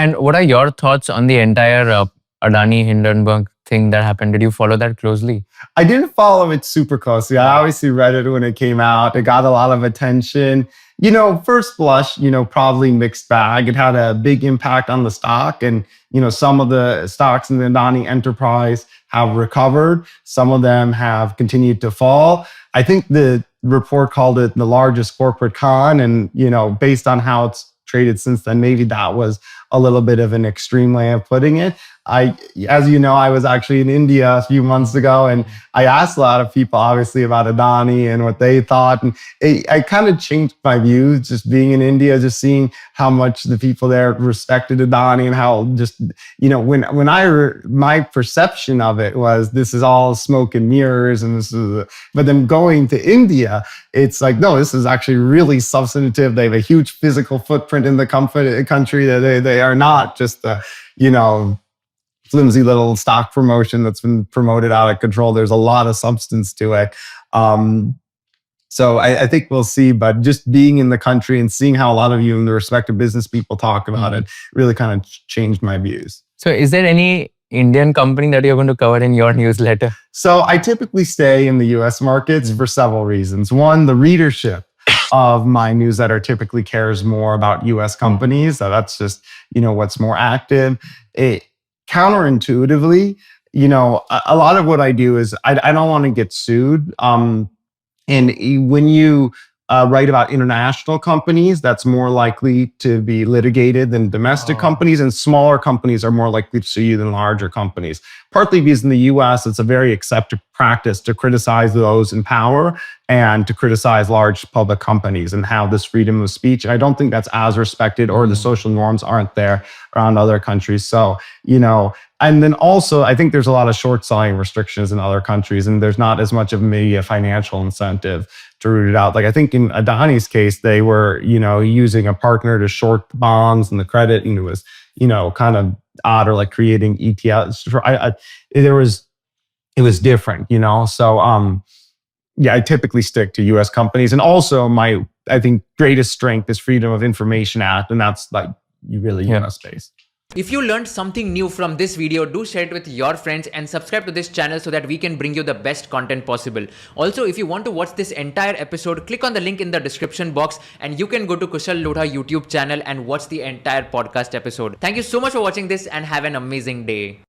And what are your thoughts on the entire Adani Hindenburg thing that happened? Did you follow that closely? I didn't follow it super closely. I obviously read it when it came out. It got a lot of attention. First blush, probably mixed bag. It had a big impact on the stock. And, some of the stocks in the Adani enterprise have recovered. Some of them have continued to fall. I think the report called it the largest corporate con. And, based on how it's traded since then, maybe that was a little bit of an extreme way of putting it. As you know, I was actually in India a few months ago, and I asked a lot of people, obviously, about Adani and what they thought. And I kind of changed my views just being in India, just seeing how much the people there respected Adani and how just, my perception of it was this is all smoke and mirrors. And but then going to India, it's like, no, this is actually really substantive. They have a huge physical footprint in the country. That they are not just flimsy little stock promotion that's been promoted out of control. There's a lot of substance to it. So I think we'll see, but just being in the country and seeing how a lot of you in the respective business people talk about it really kind of changed my views. So is there any Indian company that you're going to cover in your newsletter? So I typically stay in the US markets for several reasons. One, the readership of my newsletter typically cares more about US companies. So that's just, what's more active. Counterintuitively, a lot of what I do is I don't want to get sued. And when you write about international companies, that's more likely to be litigated than domestic companies, and smaller companies are more likely to sue you than larger companies. Partly because in the US, it's a very accepted practice to criticize those in power and to criticize large public companies and have this freedom of speech. I don't think that's as respected, or the social norms aren't there around other countries. So, and then also I think there's a lot of short selling restrictions in other countries, and there's not as much of maybe a financial incentive to root it out. Like I think in Adani's case, they were, using a partner to short bonds and the credit, and it was, kind of odd, or like creating ETFs. It was different, So, I typically stick to US companies. And also I think greatest strength is Freedom of Information Act. And that's like really US based. If you learned something new from this video, do share it with your friends and subscribe to this channel so that we can bring you the best content possible. Also, if you want to watch this entire episode, click on the link in the description box and you can go to Kushal Lodha YouTube channel and watch the entire podcast episode. Thank you so much for watching this and have an amazing day.